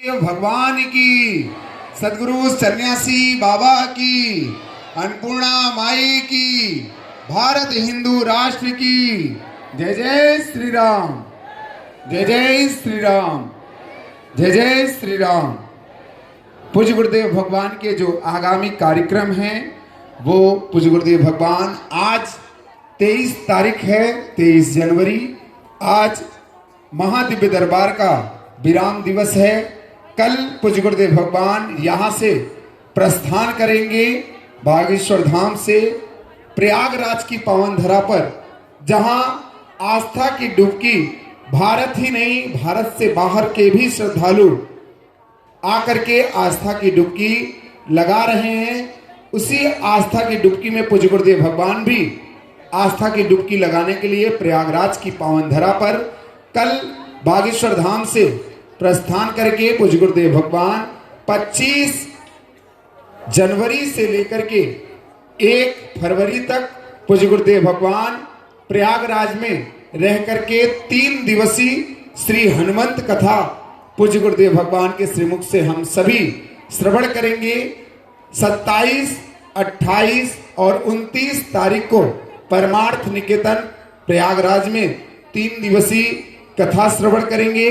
भगवान की, सदगुरु सन्यासी बाबा की, अन्नपूर्णा माई की, भारत हिंदू राष्ट्र की। जय जय श्री राम, जय जय श्री राम, जय जय श्री राम। पूज्य गुरुदेव भगवान के जो आगामी कार्यक्रम हैं वो पूज्य गुरुदेव भगवान आज 23 तारीख है, 23 जनवरी। आज महादिव्य दरबार का विराम दिवस है। कल पूज्य गुरुदेव भगवान यहाँ से प्रस्थान करेंगे बागेश्वर धाम से प्रयागराज की पावन धरा पर, जहाँ आस्था की डुबकी भारत ही नहीं भारत से बाहर के भी श्रद्धालु आकर के आस्था की डुबकी लगा रहे हैं। उसी आस्था की डुबकी में पूज्य गुरुदेव भगवान भी आस्था की डुबकी लगाने के लिए प्रयागराज की पावन धरा पर कल बागेश्वर धाम से प्रस्थान करके पूज्य गुरुदेव भगवान 25 जनवरी से लेकर के 1 फरवरी तक पूज्य गुरुदेव भगवान प्रयागराज में रह करके 3 दिवसीय श्री हनुमंत कथा पूज्य गुरुदेव भगवान के श्रीमुख से हम सभी श्रवण करेंगे। 27, 28 और 29 तारीख को परमार्थ निकेतन प्रयागराज में 3 दिवसीय कथा श्रवण करेंगे।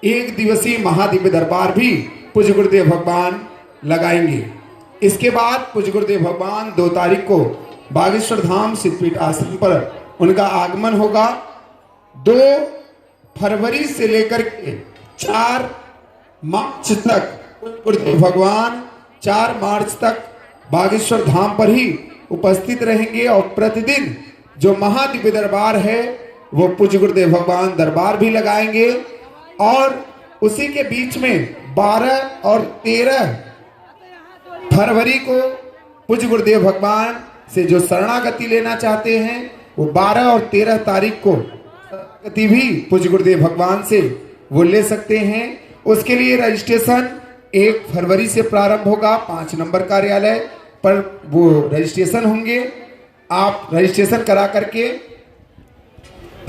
1 दिवसीय महादिव्य दरबार भी पूज्य गुरुदेव भगवान लगाएंगे। इसके बाद पूज्य गुरुदेव भगवान 2 तारीख को बागेश्वर धाम सिद्धपीठ आश्रम पर उनका आगमन होगा। 2 फरवरी से लेकर के 4 मार्च तक गुरुदेव भगवान 4 मार्च तक बागेश्वर धाम पर ही उपस्थित रहेंगे और प्रतिदिन जो महादिव्य दरबार है वो पूज्य गुरुदेव भगवान दरबार भी लगाएंगे। और उसी के बीच में 12 और 13 फरवरी को पूज्य गुरुदेव भगवान से जो शरणागति लेना चाहते हैं वो 12 और 13 तारीख को शरणागति भी पूज्य गुरुदेव भगवान से वो ले सकते हैं। उसके लिए रजिस्ट्रेशन 1 फरवरी से प्रारंभ होगा। 5 नंबर कार्यालय पर वो रजिस्ट्रेशन होंगे। आप रजिस्ट्रेशन करा करके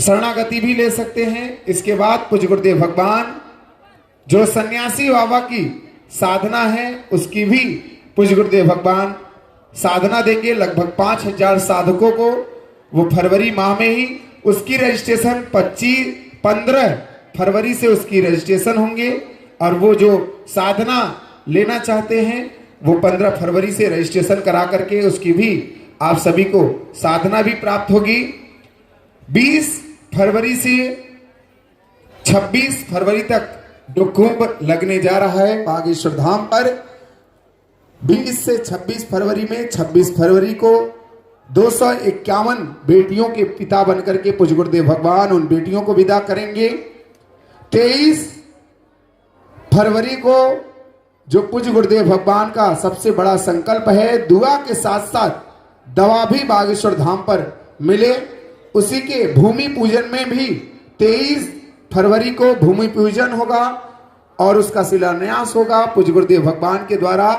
शरणागति भी ले सकते हैं। इसके बाद पूज्य गुरुदेव भगवान जो सन्यासी बाबा की साधना है उसकी भी पूज्य गुरुदेव भगवान साधना देंगे। लगभग 5000 साधकों को वो फरवरी माह में ही उसकी रजिस्ट्रेशन 15 फरवरी से उसकी रजिस्ट्रेशन होंगे। और वो जो साधना लेना चाहते हैं वो 15 फरवरी से रजिस्ट्रेशन करा करके उसकी भी आप सभी को साधना भी प्राप्त होगी। 20 फरवरी से 26 फरवरी तक जो कुंभ लगने जा रहा है बागेश्वर धाम पर, 20 से 26 फरवरी में 26 फरवरी को 251 बेटियों के पिता बनकर के पूज्य गुरुदेव भगवान उन बेटियों को विदा करेंगे। 23 फरवरी को जो पूज्य गुरुदेव भगवान का सबसे बड़ा संकल्प है दुआ के साथ साथ दवा भी बागेश्वर धाम पर मिले, उसी के भूमि पूजन में भी 23 फरवरी को भूमि पूजन होगा और उसका शिलान्यास होगा पूज्य गुरुदेव भगवान के द्वारा।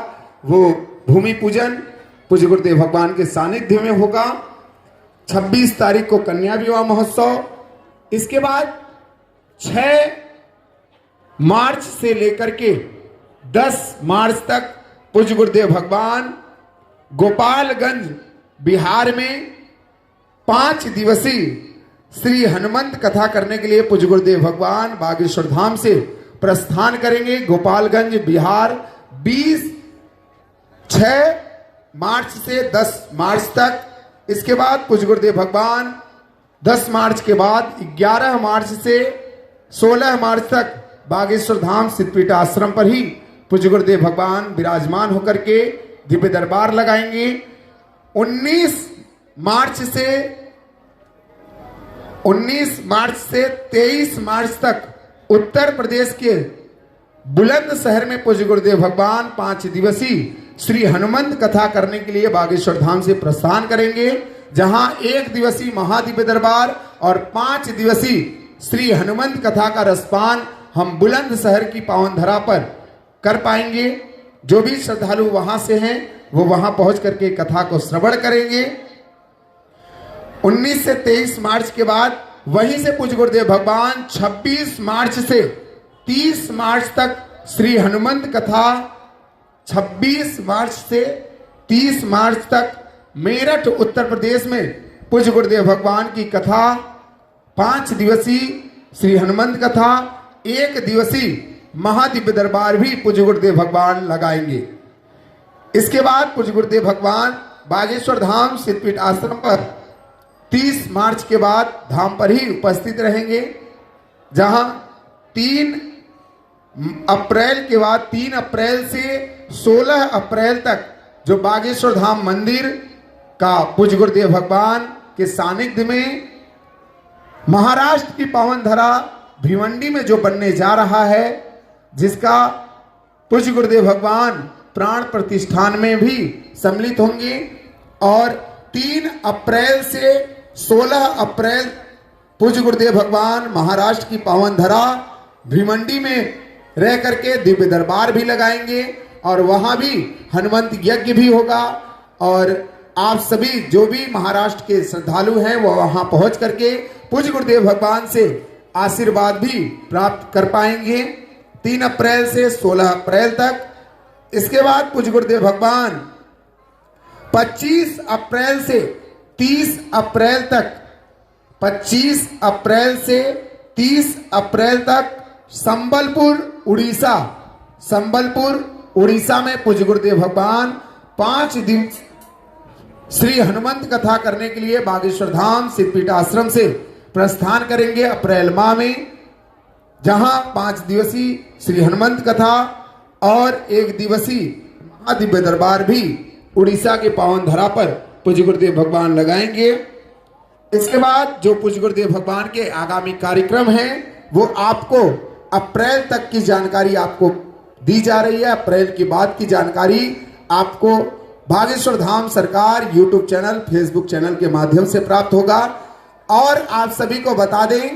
वो भूमि पूजन पूज्य गुरुदेव भगवान के सानिध्य में होगा। 26 तारीख को कन्या विवाह महोत्सव। इसके बाद 6 मार्च से लेकर के 10 मार्च तक पूज्य गुरुदेव भगवान गोपालगंज बिहार में 5 दिवसीय श्री हनुमंत कथा करने के लिए पूज्य गुरुदेव भगवान बागेश्वर धाम से प्रस्थान करेंगे गोपालगंज बिहार। 6 मार्च से 10 मार्च तक। इसके बाद पूज्य गुरुदेव भगवान 10 मार्च के बाद 11 मार्च से 16 मार्च तक बागेश्वर धाम सिद्धपीठ आश्रम पर ही पूज्य गुरुदेव भगवान विराजमान होकर के दिव्य दरबार लगाएंगे। 19 मार्च से 23 मार्च तक उत्तर प्रदेश के बुलंदशहर में पूज्य गुरुदेव भगवान 5 दिवसीय श्री हनुमंत कथा करने के लिए बागेश्वर धाम से प्रस्थान करेंगे, जहां 1 दिवसीय महादिव्य दरबार और 5 दिवसीय श्री हनुमंत कथा का रसपान हम बुलंदशहर की पावन धरा पर कर पाएंगे। जो भी श्रद्धालु वहां से हैं वो वहां पहुंच करके कथा को श्रवण करेंगे। 19 से 23 मार्च के बाद वहीं से पूज्य गुरुदेव भगवान 26 मार्च से 30 मार्च तक श्री हनुमंत कथा 26 मार्च से 30 मार्च तक मेरठ उत्तर प्रदेश में पूज्य गुरुदेव भगवान की कथा, 5 दिवसीय श्री हनुमंत कथा, 1 दिवसीय महादिव्य दरबार भी पूज्य गुरुदेव भगवान लगाएंगे। इसके बाद पूज्य गुरुदेव भगवान बागेश्वर धाम सिद्धपीठ आश्रम पर 30 मार्च के बाद धाम पर ही उपस्थित रहेंगे, जहां 3 अप्रैल के बाद 3 अप्रैल से 16 अप्रैल तक जो बागेश्वर धाम मंदिर का पूज्य गुरुदेव भगवान के सानिध्य में महाराष्ट्र की पावन धरा भिवंडी में जो बनने जा रहा है, जिसका पूज्य गुरुदेव भगवान प्राण प्रतिष्ठान में भी सम्मिलित होंगे। और 3 अप्रैल से 16 अप्रैल पूज्य गुरुदेव भगवान महाराष्ट्र की पावन धरा भिवंडी में रह करके दिव्य दरबार भी लगाएंगे और वहां भी हनुमंत यज्ञ भी होगा। और आप सभी जो भी महाराष्ट्र के श्रद्धालु हैं वो वहां पहुंच करके पूज्य गुरुदेव भगवान से आशीर्वाद भी प्राप्त कर पाएंगे 3 अप्रैल से 16 अप्रैल तक। इसके बाद पूज्य गुरुदेव भगवान 25 अप्रैल से 30 अप्रैल तक 25 अप्रैल से 30 अप्रैल तक संबलपुर उड़ीसा में पूज्य गुरुदेव भगवान 5 दिन श्री हनुमंत कथा करने के लिए बागेश्वर धाम सिद्धपीठ आश्रम से प्रस्थान करेंगे अप्रैल माह में, जहां 5 दिवसीय श्री हनुमंत कथा और 1 दिवसीय महादिव्य दरबार भी उड़ीसा के पावन धरा पर पूज्य गुरुदेव भगवान लगाएंगे। इसके बाद जो पूज्य गुरुदेव भगवान के आगामी कार्यक्रम हैं वो आपको अप्रैल तक की जानकारी आपको दी जा रही है। अप्रैल के बाद की जानकारी आपको बागेश्वर धाम सरकार यूट्यूब चैनल, फेसबुक चैनल के माध्यम से प्राप्त होगा। और आप सभी को बता दें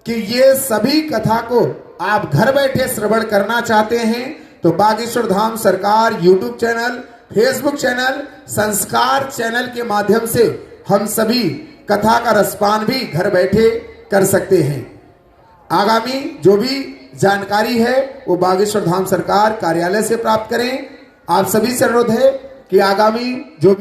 कि ये सभी कथा को आप घर बैठे श्रवण करना चाहते हैं तो बागेश्वर धाम सरकार यूट्यूब चैनल, फेसबुक चैनल, संस्कार चैनल के माध्यम से हम सभी कथा का रसपान भी घर बैठे कर सकते हैं। आगामी जो भी जानकारी है वो बागेश्वर धाम सरकार कार्यालय से प्राप्त करें। आप सभी से अनुरोध है कि आगामी जो